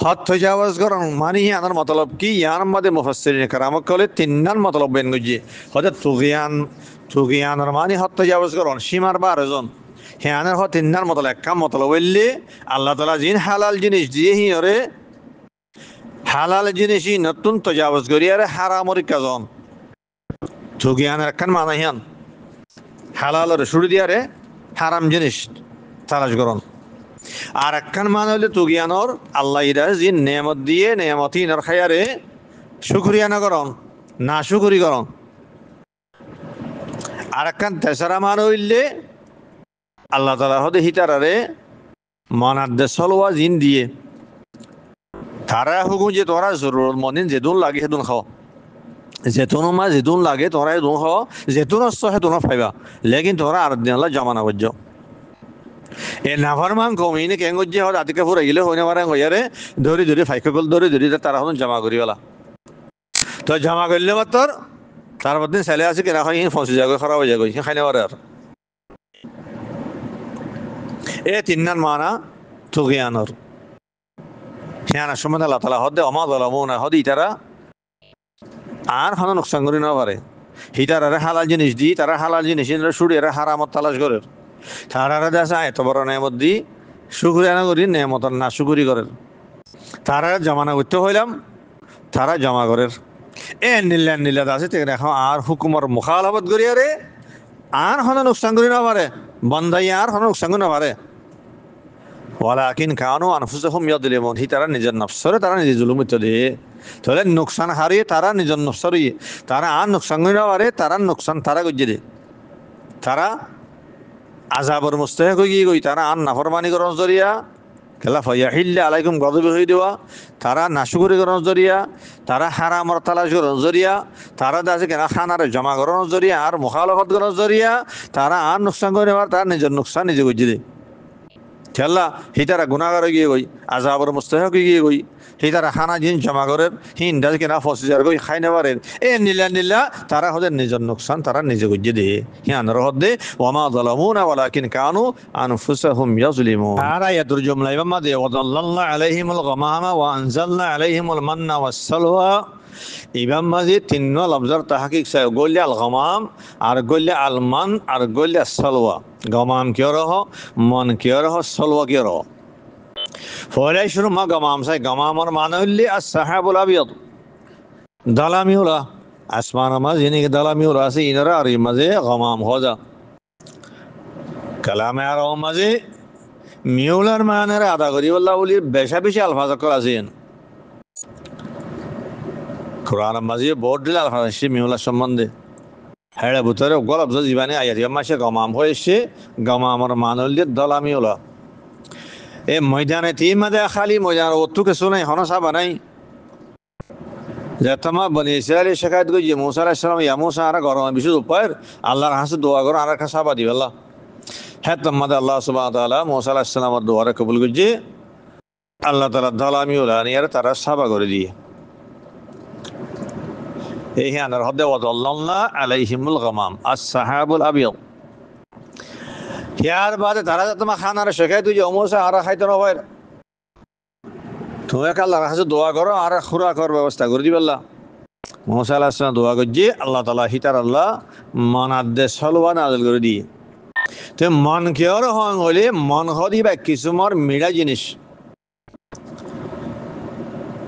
হাত তাজাওয়াজ করন মানে আনার মতলব কি ইয়ার মাদে মুফাসসিরিন کرام কলে তিননার মতলব বেন গজি হযরত তুগয়ানের মানে হাত তাজাওয়াজ করন সীমার বারজন হে আনার হ তিননার মতলব একটা মতলব বললে আল্লাহ তাআলা জিন হালাল জিনিস দিয়ে হিরে হালাল জিনিসই নতুন তাজাওয়াজ করি আর হারামর কাজন তুগয়ানের কান মানে হিয়ান হালালের শুরু দিয়ারে হারাম জিনিস তালাশ করন আর একখান মানে হলে তুগিয়ানোর আল্লাহ ইরা যে নেয়ামত দিয়ে নেয়ামতি নর খায়ারে শুকরিয়া না করন না শুকরি করন আর একখান তেসারা মানে হইলে আল্লাহ তাআলা হদে হিতারারে মনাদ্দে সলওয়া জিন দিয়ে তারা হুকুম যে তোরা জরুরত মন্দিন যেদুন লাগে সেদুন খাও যেতুনো মা যেতুন লাগে তোরা এদুন খাও যেতুন অস্ত সেতুন ফাইবা লেকিন তোরা আর দিন আল্লাহ জমা না করছো এ নাফরমান কমিনে কেন গজ্জে হদ আতিকে ফুরাই গেলে হইনা মারা হইয়ারে ধরি ধরি ফাইকল ধরি তারা হন জমা করিওলা তো জমা করলে মাত্র তারপর দিন ছেলে আছে কিনা হয় ফসে যাবে খারাপ হয়ে যাবে খাইনে পারে আর এ তিননার মানা তুগিয়ানর হিয়ানা সময় আল্লাহ তাআলা হদে আমা যালামুনা হদি তারা আর হন নুকসান করি না পারে হিতারারে হালাল জিনিস দি তারা হালাল জিনিস শুড়িয়ে হারামত তালাশ করে তারা দেখা এত বড় নেয়ামত দি শুকরিয়া না করি নেয়ামত না শুকরি করেন তারা জমানা করতে হইলাম তারা জমা করেন এ নীলা আছে এখন আর হুকুমর মুখালাফত করি আরে আর হন নুকসান করি না পারে বন্দাই আর হন নুকসান করি না পারে ওয়ালাকিন কানু আনফুসাহুম ইয়াযলিমুন হি তারা নিজের নফসরে তারা নিজে জুলুম ইত্যাদি তাহলে নুকসান হারিয়ে তারা নিজের নফসরে তারা আর নুকসান করি না পারে তারা নুকসান তারা গজ্জে দে তারা আযাবর মুস্তাহিক হয়ে গই তারা আর নাফরমানি করার জরিয়া খেলা ফায়াহিল্লা আলাইকুম গযবি হয়ে দেওয়া তারা নাশুকরি করার জরিয়া তারা হারামর তালাশ করার জরিয়া তারা দাসে কেনা খানারে জমা করার জরিয়া আর মুখালাফত করার জরিয়া তারা আর নুকসান করে তার নিজের নুকসান নিজে গজ্জে দে খেলা হি তারা গুনাহগার হয়ে গই আযাবর মুস্তাহিক হয়ে গই সেই তারা খানা জিনিস জমা করেন হিন্দা কেনা ফসিজার করে খাই নেবারেন নীলা তারা হদের নিজের নোকসান তারা নিজে গুজে দিয়ে হিয়ানোর হদে ওমা যালামুনা ওয়ালাকিন কানু আনফুসাহুম ইয়াজলিমুন আর আয়াতুল জুমলা ইমাম মাদে ওয়াদাল্লাল্লাহু আলাইহিমুল গামামা ওয়া আনজালনা আলাইহিমুল মান্না ওয়াস সালওয়া ইমাম মাঝে তিন লফজর তাহকিক চাই গল্লে আল গমাম আর গল্লে আল মান আর গল্লে সালওয়া গমাম কিয় রহ মন কিয় রহ সালওয়া কিয় রহ ফলে শুরু মা গমাম চাই গমামর মান হইলে আর সাহাবুল আবিয়দ দালামিউলা আসমান মাঝে নাকি দালামিউলা আছে ইনারা আর মাঝে গমাম হজা কালামে আর মাঝে মিউলার মানের আদা করি বললা বলি বেশা বেশি আলফাজ আছেন কোরআন মাঝে বোর্ড দিলে আলফাজ আসছে মিউলার সম্বন্ধে হেড়ে ভিতরে গলব জীবানে আয়াতি মাসে গমাম হয়েছে গমামর মান হইলে দালামিউলা এ ময়দানে তিন মাদে খালি ময়দান ওত্তু কিছু নাই হনসা বানাই যে তোমা বনি ইসরায়েলের শেখায়ত গিয়ে মুসা আলাইহিস সালাম ইয়া মুসা আর গরম বিশুদ্ধ উপায়ের আল্লাহর হাসে দোয়া করো আর একটা সাবা দিবে আল্লাহ হ্যাঁ তোমাদের আল্লাহ সুবহানাহু ওয়া তাআলা মুসা আলাইহিস সালামের দোয়ারে কবুল করছে আল্লাহ তাআলা দালামিউল আনিয়ার তারা সাবা করে দিয়ে এই হানার হদে ওয়াদাল্লাল্লাহু আলাইহিমুল গামাম আস-সাহাবুল আবিয়াদ ইয়ার বাদে তারা তোমার খানার শেখায় তুই যে মুসা আর খাইতে না হয় তুমি আল্লাহর কাছে দোয়া করো আর খুরাকর ব্যবস্থা করে দিবে আল্লাহ মুসা আলাইহিস সালাম দোয়া করছে আল্লাহ তাআলা হিতার আল্লাহ মানাদে সলওয়া নাযিল করে দিয়ে তো মন কিয়র হলে মন হদি বা কিছু মর মিড়া জিনিস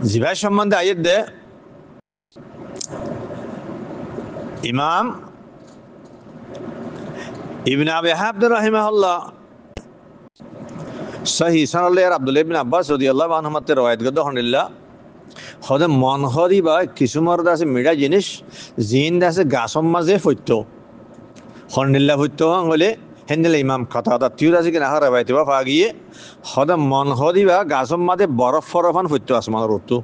জিবা সম্বন্ধে আয়াত দে ইমাম ইবনে আবি হাবদ রাহিমাহুল্লাহ সহি সানাল্লাহ আব্দুল্লাহ ইবনে আব্বাস রাদিয়াল্লাহু আনহুমা তে রওয়ায়াত গদ হনিল্লাহ হদে মন হদি বা কিছু মর আছে মিড়া জিনিস জিন আছে গাছম মাঝে ফইত হনিল্লাহ ফইত হলে হেন্দেলে ইমাম কথা তিউর আছে কিনা হারা বাইতে বা ফাগিয়ে হদে মন হদি বা গাছম মাঝে বরফ ফরফান ফইত আসমান রতু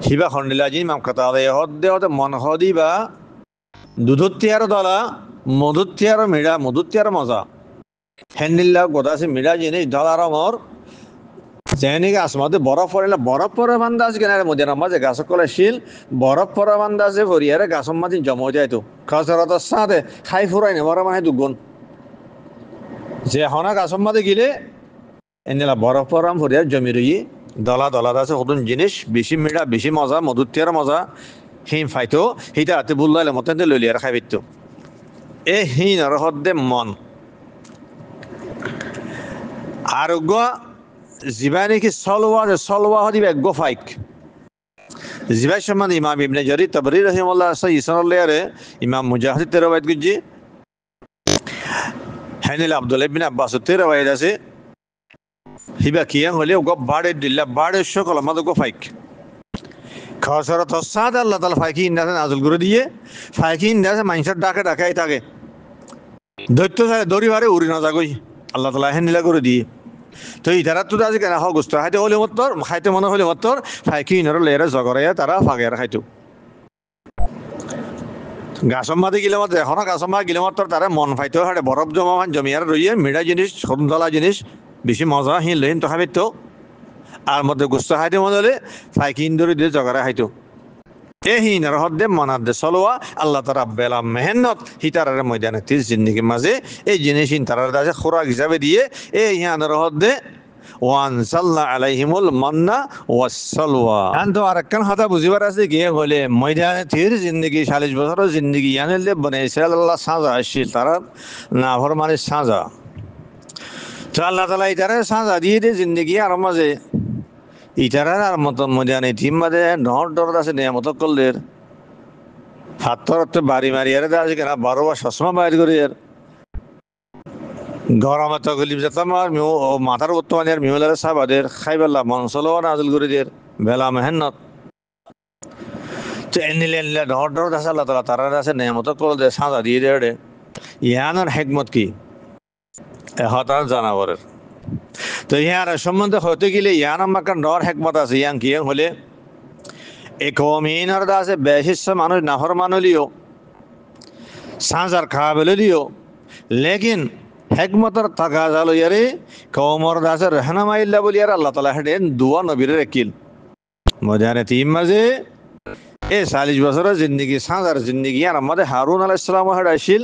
হিবা হনিল্লাহ জি ইমাম কথা হদে হদে মন হদি বা দুধুত্তিয়ার দলা মধুত্তিয়ার মিড়া মধুত্তিয়ার মজা হেন্দিল্লা গোদা আছে মিড়া জিনিস দলার মর যেনিকে আসমাতে বরফ পড়ে বরফ পরে বান্ধা আছে কেনারে মধ্যে মাঝে গাছ কলে শিল বরফ পরে বান্ধা আছে ভরিয়ারে গাছর মাঝে জমা যায় তো খাসরাত সাথে খাই ফুরাই নেবার মানে দুগুণ যে হনা গাছর মাঝে গিলে এনেলা বরফ পরাম ভরিয়ার জমি রই দলা দলা আছে নতুন জিনিস বেশি মিড়া বেশি মজা মধুত্তিয়ার মজা হিম ফাইতো হিটা হাতে বুল্লাইলে মতে লইলি আর খাই পেতো এ হিন আর হদ্দে মন আরোগ্য জিবানি কি সলওয়া হদিবে গোফাইক জিবাই সম্বন্ধে ইমাম ইবনে জারির তাবরি রাহিমাহুল্লাহ সাল্লাল্লাহু আলাইহি ইমাম মুজাহিদ তে রওয়ায়াত করছে হানিল আব্দুল্লাহ ইবনে আব্বাস তে রওয়ায়াত আছে হিবা কিয়া হলে গো বাড়ে দিল্লা বাড়ে সকল আমাদ গোফাইক খাসরাত সাদ আল্লাহ তাআলা ফাইকি ইন্দাসে নাযিল করে দিয়ে ফাইকি ইন্দাসে মানুষের ডাকাই থাকে দৈত্য সারে দড়িবারে উড়ি না যাগই আল্লাহ তাআলা হেনিলা করে দিয়ে তো ইধারা তো আজ কেনা হোক গোস্ত খাইতে হলে মত্তর খাইতে মনে হলে মত্তর ফাইকি ইনার লেয়ারে জগরাইয়া তারা ফাগের খাইতো গাছম মাঝে গিলে মত এখন গাছম মা গিলে মত্তর তারা মন ফাইতো হাড়ে বরফ জমা জমিয়ার রইয়ে মিঠা জিনিস সরুন্দলা জিনিস বেশি মজা হিন লইন তো খাবে তো আর মধ্যে গোস্ত খাইতে মনে হলে ফাইকি ইন্দরে দিয়ে জগরা খাইতো এহিনার হদ্দে মনাদ্দে সলোয়া আল্লাহ তারা বেলা মেহনত হিতারের ময়দানে তিস জিন্দিগির মাঝে এই জিনিস তারার কাছে খোরাক হিসাবে দিয়ে এই হিয়ানের হদ্দে ওয়ান সাল্লা আলাইহিমুল মান্না ওয়াস সালওয়া তো আরেকখান কথা বুঝিবার আছে কি বলে ময়দানে তির জিন্দিগি 40 বছরের জিন্দিগি ইয়ানেলে বনে ইসরাইল আল্লাহ সাজা আসছে তারা নাফরমানের সাজা তো আল্লাহ তাআলা ইতারে সাজা দিয়ে দিয়ে জিন্দিগি আর মাঝে ইটারার আর মতন মজানে থিম মাঝে ডর আছে নিয়ামত করলে হাত বাড়ি মারিয়ারে আছে কেনা 12 বার চশমা বাইর করি আর গরমে তো গলি যেতাম আর মাথার বর্তমানে আর মিউলারে সাবাদের খাইবেলা মনসল নাজল করে দিয়ে বেলা মেহনত তো এনিলে ডর আছে আল্লাহ তাআলা তারা আছে নিয়ামত করলে সাজা দিয়ে দেড়ে ইয়ানোর হেকমত কি হতার জানাবরের তো ইয়ার সম্বন্ধে হতে গেলে ইয়ান আমাকে ডর হেকমত আছে ইয়ান কি হলে একমিনের আছে বেশি মানুষ নাফর মানলিও সাঁজার খাওয়া বেলে দিও লেকিন হেকমতর তাকাজা লইয়ারে কওমর দাসে রহনামাইল্লা বলিয়ার আল্লাহ তাআলা হেডেন দুয়া নবীরে রাখিল ময়দানে তিম মাঝে 40 বছরের জিন্দেগি সাজার জিন্দেগি আর আমাদের হারুন আলাইহিস সালাম হেড আসিল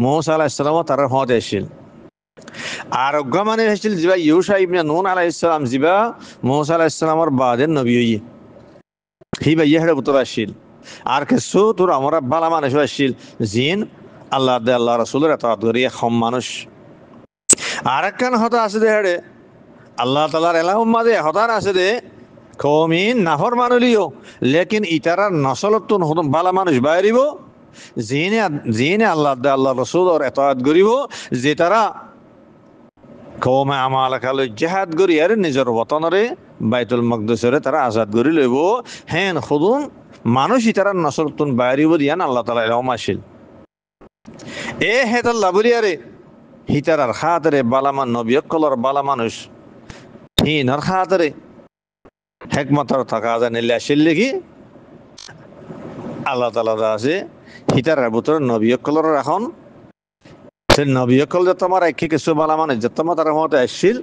মূসা আলাইহিস সালাম তার হতে আসিল আর অজ্ঞামানে আসিল জিবা ইউশা ইবনে নুন আলাইহিস সালাম জিবা মূসা আলাইহিস সালামের বাদের নবী হই হি ভাই হেড উত্তর আসিল আর কিছু তোর আমরা বালা মানুষ আসিল জিন আল্লাহ দে আল্লাহ রাসূলের ইতাআত করি কম মানুষ আর একখান হতা আছে দে হেডে আল্লাহ তাআলার এলাহুম মাঝে হতার আছে দে কওমিন নাফর মানুলিও লেকিন ইতারার নসলতুন হদম বালা মানুষ বাইরিব জিনে জিনে আল্লাহ দে আল্লাহ রাসূলের ইতাআত করিব যে তারা কওমে আমালাকাল জিহাদ করি আর নিজের ওতনরে বাইতুল মাকদিসরে তারা আজাদ করি লইব হেন খুদুম মানুষ ইতারার নসলতুন বাইরিব দিয়ান আল্লাহ তাআলা এলাহুম আসিল এ হেতাল্লাহ বলিয়ারে হিতারার খাতরে বালামান নবিয়কলর বালা মানুষ হিনার খাতরে হেকমতর তাকাজা নিলে আসিল লিখি আল্লাহ তাআলা আছে হিতারার ভিতরে নবিয়কলর এখন সে নবিয়কল যে তোমার একে কিছু বালা মানুষ যে তোমার তার মতে আসিল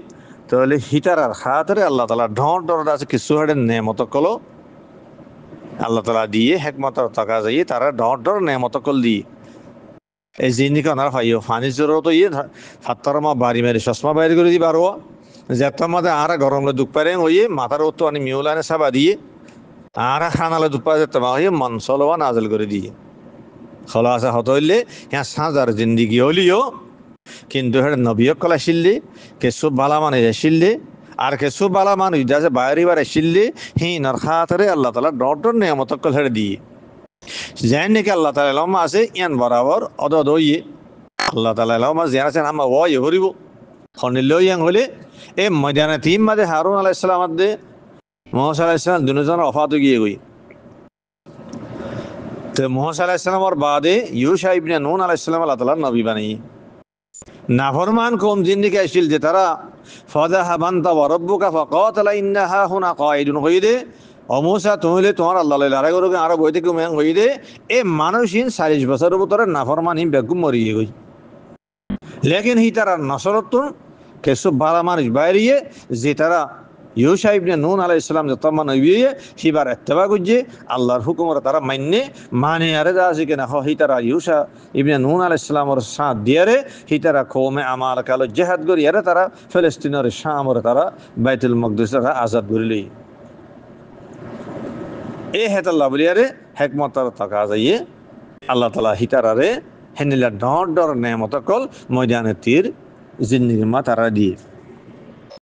তাহলে হিতারার খাতরে আল্লাহ তাআলা ঢর ডর আছে কিছু হেডের নেমতকল আল্লাহ তাআলা দিয়ে হেকমতর তাকাজা তারা ঢর ডর নেমতকল দিয়ে এই জিনিস আনার পাইও পানির জরুরত ফাত্তার মা বাড়ি মারি চশমা বাইর করে দি পারো যেতার মধ্যে আর গরমলে দুঃখ পারে ওই মাথার তো আনি মিউলানে সাবা দিয়ে আর খানালে দুঃখ পারে যেতে হইয়ে মনসলওয়া নাজল করে দিয়ে খলাসা হত হইলে হ্যাঁ সাজার জিন্দিগি হলিও কিন্তু হেড নবীকল আসিল্লি কেসু বালা মানে আসিল্লি আর কেসু বালা মানুষ যাচ্ছে বাইরিবার আসিল্লি হিনার খাতরে আল্লাহ তাআলা ডর ডর নিয়ামতকল হেড দিয়ে যেন নাকি আল্লাহ তাআলা এলাম আছে ইয়ান বরাবর অদ ইয়ে আল্লাহ তাআলা এলাম আছে যেন আছেন আমরা ওয়াই হরিব খনিল ইয়াং হলে এ ময়দানে তিম মাঝে হারুন আলাইহিস সালাম দে মূসা আলাইহিস সালাম দুজন ওফাত গিয়ে গই তো মূসা আলাইহিস সালামের বাদে ইউশা ইবনে নুন আলাইহিস সালাম আল্লাহ তাআলা নবী বানাই নাফরমান কওম জিন্দিকে আসিল যে তারা ফাযাহাবান তা রাব্বুকা ফাকাতালা ইন্নাহা হুনা কায়িদুন হইদে অমূসা তুমি তোমার আল্লাহ লড়াই করো আর বইতে কেউ হই দে এ মানুষহীন 40 বছরের ভিতরে নাফরমানহীন বেগুম মরিয়ে গই লেকিন হি তারা নসরতুন কিছু বালা মানুষ বাইরিয়ে যে তারা ইউশা ইবনে নুন আলাইহিস সালাম যে তমা নবী হিবার ইত্তেবা করছে আল্লাহর হুকুমরে তারা মানে আরে আছে কিনা হি তারা ইউশা ইবনে নুন আলাইহিস সালামের সাথ দিয়ারে হি তারা কওমে আমালাকাল জিহাদ করি আরে তারা ফিলিস্তিনের শামরে তারা বাইতুল মাকদিসে আজাদ করিলি এ হেতাল্লাহ বলিয়ারে হেকমতর তাকাজাইয়ে আল্লাহ তাআলা হিতারারে হেনিলা ডর ডর নেমতকল ময়দানে তীর জিন্দিগি মা তারা দিয়ে